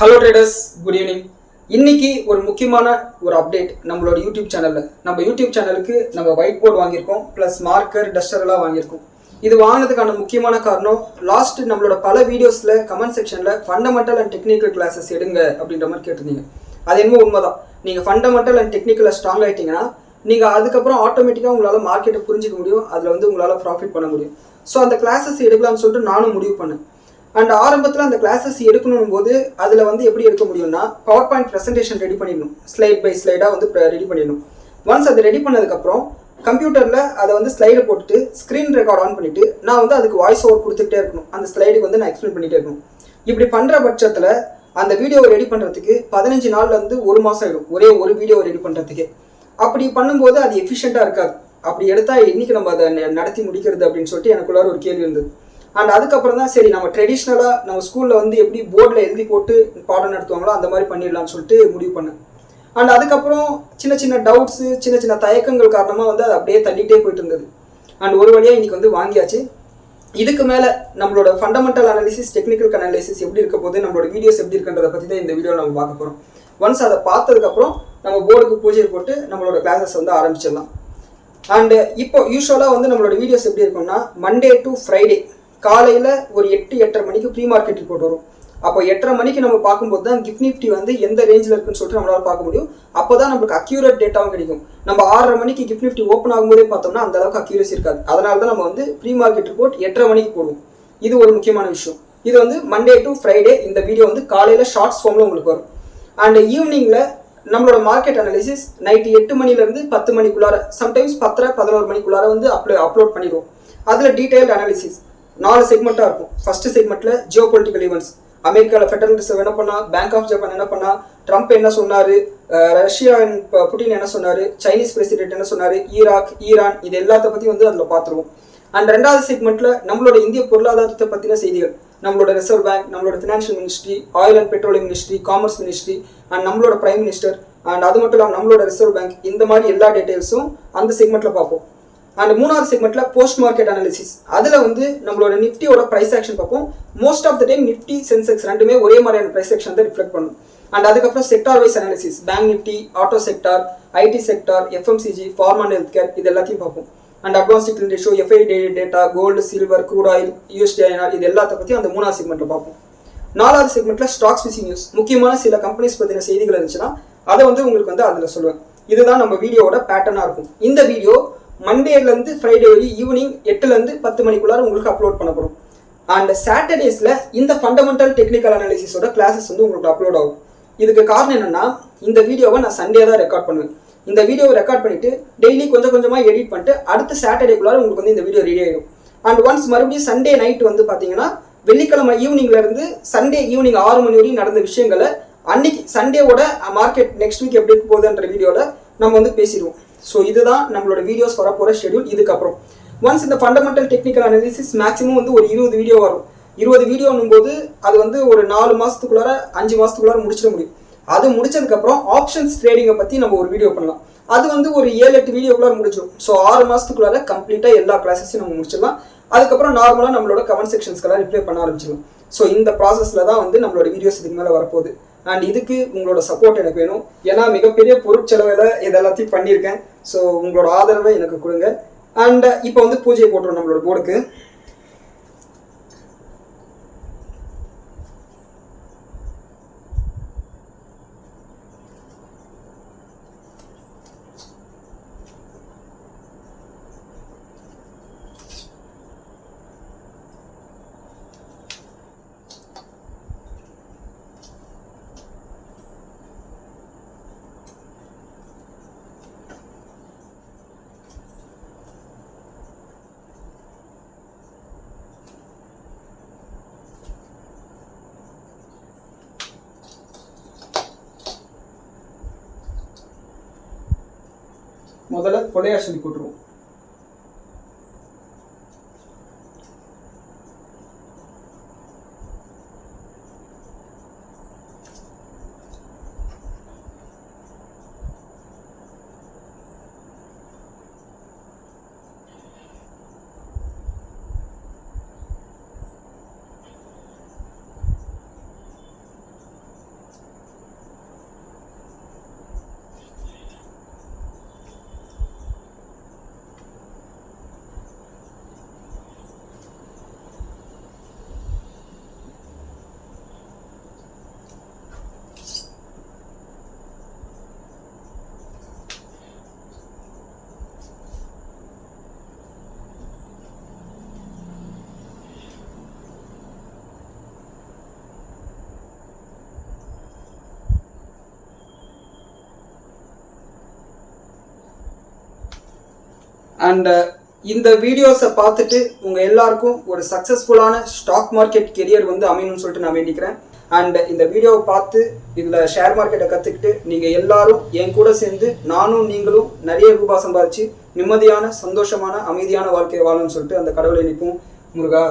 Hello traders, good evening. இன்னைக்கு ஒரு முக்கியமான ஒரு அப்டேட் நம்மளோட யூடியூப் சேனலில். நம்ம யூடியூப் சேனலுக்கு நம்ம ஒயிட் போர்டு வாங்கியிருக்கோம், ப்ளஸ் மார்க்கர் டஸ்டர் எல்லாம் வாங்கியிருக்கோம். இது வாங்கினதுக்கான முக்கியமான காரணம், லாஸ்ட் நம்மளோட பல வீடியோஸில் கமெண்ட் செக்ஷனில் ஃபண்டமெண்டல் அண்ட் டெக்னிக்கல் கிளாஸஸ் எடுங்க அப்படின்ற மாதிரி கேட்டிருந்தீங்க. அது என்னமோ உண்மைதான். நீங்கள் ஃபண்டமெண்டல் அண்ட் டெக்னிக்கலில் ஸ்ட்ராங் ஆகிட்டீங்கன்னா நீங்கள் அதுக்கப்புறம் ஆட்டோமேட்டிக்காக உங்களால் மார்க்கெட்டை புரிஞ்சிக்க முடியும், அதில் வந்து உங்களால் ப்ராஃபிட் பண்ண முடியும். ஸோ அந்த கிளாஸஸ் எடுக்கலாம்னு சொல்லிட்டு நானும் முடிவு பண்ணேன். அண்ட் ஆரம்பத்தில் அந்த கிளாஸஸ் எடுக்கணும் போது அதில் வந்து எப்படி எடுக்க முடியும்னா, பவர் பாயிண்ட் ப்ரெசன்டேஷன் ரெடி பண்ணிடணும், ஸ்லைட் பை ஸ்லைடாக வந்து ரெடி பண்ணிடணும். ஒன்ஸ் அதை ரெடி பண்ணதுக்கப்புறம் கம்ப்யூட்டரில் அதை வந்து ஸ்லைடை போட்டுட்டு ஸ்க்ரீன் ரெக்கார்ட் ஆன் பண்ணிவிட்டு நான் வந்து அதுக்கு வாய்ஸ் ஓவர் கொடுத்துட்டே இருக்கணும். அந்த ஸ்லைடுக்கு வந்து நான் எக்ஸ்பிளைன் பண்ணிகிட்டே இருக்கணும். இப்படி பண்ணுற பட்சத்தில் அந்த வீடியோவை ரெடி பண்ணுறதுக்கு 15 நாள்லேருந்து 1 மாதம் ஆகிடும், ஒரே ஒரு வீடியோவை ரெடி பண்ணுறதுக்கே. அப்படி பண்ணும்போது அது எஃபிஷியண்ட்டாக இருக்காது. அப்படி எடுத்தால் இன்றைக்கி நம்ம அதை நடத்தி முடிக்கிறது அப்படின்னு சொல்லிட்டு எனக்குள்ளார ஒரு கேள்வி இருந்தது. அண்ட் அதுக்கப்புறம் தான் சரி, நம்ம ட்ரெடிஷ்னலாக நம்ம ஸ்கூலில் வந்து எப்படி போர்டில் எழுதி போட்டு பாடம் நடத்துவாங்களோ அந்த மாதிரி பண்ணிடலாம்னு சொல்லிட்டு முடிவு பண்ணேன். அண்ட் அதுக்கப்புறம் சின்ன சின்ன டவுட்ஸு, சின்ன சின்ன தயக்கங்கள் காரணமாக வந்து அது அப்படியே தள்ளிகிட்டே போயிட்டு இருந்தது. அண்ட் ஒரு வழியாக இன்றைக்கி வந்து வாங்கியாச்சு. இதுக்கு மேலே நம்மளோட ஃபண்டமெண்டல் அனாலிசிஸ், டெக்னிக்கல் அனாலிசிஸ் எப்படி இருக்க போது, நம்மளோட வீடியோஸ் எப்படி இருக்குன்றதை பற்றி தான் இந்த வீடியோவில் நம்ம பார்க்க போகிறோம். ஒன்ஸ் அதை பார்த்ததுக்கப்புறம் நம்ம போர்டுக்கு பூஜை போட்டு நம்மளோட கிளாஸஸ் வந்து ஆரம்பிச்சிடலாம். அண்டு இப்போ யூஸ்வலாக வந்து நம்மளோட வீடியோஸ் எப்படி இருக்கும்னா, மண்டே டு ஃப்ரைடே காலையில் ஒரு 8-8:30 மணிக்கு ப்ரீ மார்க்கெட் ரிப்போர்ட் வரும். அப்போ 8:30 மணிக்கு நம்ம பார்க்கும்போது தான் கிஃப்ட் நிஃப்டி வந்து எந்த ரேஞ்சில் இருக்குன்னு சொல்லிட்டு நம்மளால் பார்க்க முடியும். அப்போ தான் நம்மளுக்கு அக்யூரேட் டேட்டாவும் கிடைக்கும். நம்ம 6:30 மணிக்கு கிஃப்ட் நிஃப்டி ஓப்பன் ஆகும்போதே பார்த்தோம்னா அந்த அளவுக்கு அக்யூரேசி இருக்காது. அதனால தான் நம்ம வந்து ப்ரீ மார்க்கெட் ரிப்போர்ட் 8:30 மணிக்கு போடுவோம். இது ஒரு முக்கியமான விஷயம். இது வந்து மண்டே டு ஃப்ரைடே இந்த வீடியோ வந்து காலையில் ஷார்ட்ஸ் ஃபார்மில் உங்களுக்கு வரும். அண்ட் ஈவினிங்கில் நம்மளோட மார்க்கெட் அனாலிசிஸ் நைட்டு 8 மணிலேருந்து 10 மணிக்குள்ளார, சம்டைம்ஸ் 10-11 மணிக்குள்ளார வந்து அப்லோட் பண்ணிடுவோம். அதில் டீட்டெயில்டு அனாலிசிஸ் 4 செக்மெண்ட்டாக இருக்கும். ஃபர்ஸ்ட் செக்மெண்ட்டில் ஜியோ பொலிட்டிக்கல் ஈவெண்ட்ஸ், அமெரிக்காவில் ஃபெடரல் ரிசர்வ் என்ன பண்ணா, பேங்க் ஆஃப் ஜப்பான் என்ன பண்ணா, ட்ரம்ப் என்ன சொன்னார், ரஷ்யா புட்டின் என்ன சொன்னார், சைனீஸ் பிரசிடென்ட் என்ன சொன்னார், ஈராக், ஈரான், இது எல்லாத்த பற்றி வந்து அதில் பார்த்துருவோம். அண்ட் 2வது செக்மெண்ட்டில் நம்மளோட இந்திய பொருளாதாரத்தை பற்றின செய்திகள், நம்மளோட ரிசர்வ் பேங்க், நம்மளோட financial ministry, oil and petroleum ministry, commerce ministry, and நம்மளோட பிரைம் மினிஸ்டர், அண்ட் அது மட்டும் இல்லாமல் நம்மளோட ரிசர்வ் பேங்க், இந்த மாதிரி எல்லா டீட்டெயில்ஸும் அந்த செக்மெண்ட்டில் பார்ப்போம். அண்ட் 3வது செக்மெண்ட்ல போஸ்ட் மார்க்கெட் அனாலிசிஸ், அதில் வந்து நம்மளோட நிஃப்டியோட பிரைஸ் ஆக்ஷன் பார்ப்போம். Most of the time Nifty, Sensex ரெண்டுமே ஒரே மாதிரியான பிரைஸ் ஆக்ஷன் தான் ரிஃப்ளெக்ட் பண்ணும். அண்ட் அதுக்கப்புறம் sector wise analysis, bank Nifty, auto sector, IT sector, FMCG, pharma and health care, இது எல்லாத்தையும் பார்ப்போம். And advance decline ratio, FI data, gold, silver, crude oil, USDINR, இது எல்லாத்த பற்றியும் அந்த 3வது செக்மெண்ட்ல பார்ப்போம். 4வது செக்மெண்ட்ல ஸ்டாக்ஸ் விசிங் நியூஸ், முக்கியமான சில கம்பெனிஸ் பற்றின செய்திகள் இருந்துச்சுன்னா அதை வந்து உங்களுக்கு வந்து அதில் சொல்லுவேன். இதுதான் நம்ம வீடியோவோட பேட்டர்னாக இருக்கும். இந்த வீடியோ மண்டேலேருந்து ஃப்ரைடே வரை ஈவினிங் 8லேருந்து 10 மணிக்குள்ளார உங்களுக்கு அப்லோட் பண்ணப்படும். அண்ட் சாட்டர்டேஸில் இந்த ஃபண்டமெண்டல் டெக்னிக்கல் அனாலிசிஸோட கிளாஸஸ் வந்து உங்களுக்கு அப்லோட் ஆகும். இதுக்கு காரணம் என்னென்னா, இந்த வீடியோவை நான் சண்டே தான் ரெக்கார்ட் பண்ணுவேன். இந்த வீடியோவை ரெக்கார்ட் பண்ணிவிட்டு டெய்லி கொஞ்சம் கொஞ்சமாக எடிட் பண்ணிட்டு அடுத்த சாட்டர்டேக்குள்ளார உங்களுக்கு வந்து இந்த வீடியோ ரெடி ஆகிடும். அண்ட் ஒன்ஸ் மறுபடியும் சண்டே நைட் வந்து பார்த்தீங்கன்னா, வெள்ளிக்கிழமை ஈவினிங்லேருந்து சண்டே ஈவினிங் 6 மணி வரையும் நடந்த விஷயங்களை அன்னைக்கு சண்டேவோட மார்க்கெட் நெக்ஸ்ட் வீக் எப்படி இருக்க போகுதுன்ற வீடியோவில் நம்ம வந்து பேசிடுவோம். ஸோ இதுதான் நம்மளோட வீடியோஸ் வரப்போகிற ஷெடியூல். இதுக்கப்புறம் ஒன்ஸ் இந்த ஃபண்டமெண்டல் டெக்னிக்கல் அனாலிசிஸ் மேக்ஸிமம் வந்து ஒரு 20 வீடியோ வரும். 20 வீடியோன்னும் போது அது வந்து ஒரு 4 மாதத்துக்குள்ளார 5 மாதத்துக்குள்ளார முடிச்சிட முடியும். அது முடிச்சதுக்கப்புறம் ஆப்ஷன்ஸ் ட்ரேடிங்கை பற்றி நம்ம ஒரு வீடியோ பண்ணலாம். அது வந்து ஒரு 7-8 வீடியோக்குள்ளார முடிச்சிடும். ஸோ 6 மாதத்துக்குள்ளார கம்ப்ளீட்டாக எல்லா கிளாஸஸையும் நம்ம முடிச்சிடலாம். அதுக்கப்புறம் நார்மலாக நம்மளோட கமெண்ட் செக்ஷன்ஸ்க்கெல்லாம் ரிப்ளை பண்ண ஆரம்பிச்சிடலாம். ஸோ இந்த ப்ராசஸில் தான் வந்து நம்மளோட வீடியோஸ் இதுக்கு மேலே வரப்போகுது. அண்ட் இதுக்கு உங்களோட சப்போர்ட் எனக்கு வேணும். ஏன்னா மிகப்பெரிய பொருட்செலவில் இது எல்லாத்தையும் பண்ணியிருக்கேன். ஸோ உங்களோட ஆதரவை எனக்கு கொடுங்க. அண்ட் இப்போ வந்து பூஜையை போட்டுரும் நம்மளோட போர்டுக்கு. முதல்ல கொலையார் சொல்லி போட்டுருவோம். அண்ட் இந்த வீடியோஸை பார்த்துட்டு உங்கள் எல்லாருக்கும் ஒரு சக்ஸஸ்ஃபுல்லான ஸ்டாக் மார்க்கெட் கெரியர் வந்து அமையணும்னு சொல்லிட்டு நான் வேண்டிக்கிறேன். அண்ட் இந்த வீடியோவை பார்த்து இதில் ஷேர் மார்க்கெட்டை கற்றுக்கிட்டு நீங்கள் எல்லாரும் என் கூட சேர்ந்து நானும் நீங்களும் நிறைய ரூபாய் சம்பாதிச்சு நிம்மதியான சந்தோஷமான அமைதியான வாழ்க்கையை வாழணும்னு சொல்லிட்டு அந்த கடவுளை நிற்போம். முருகா.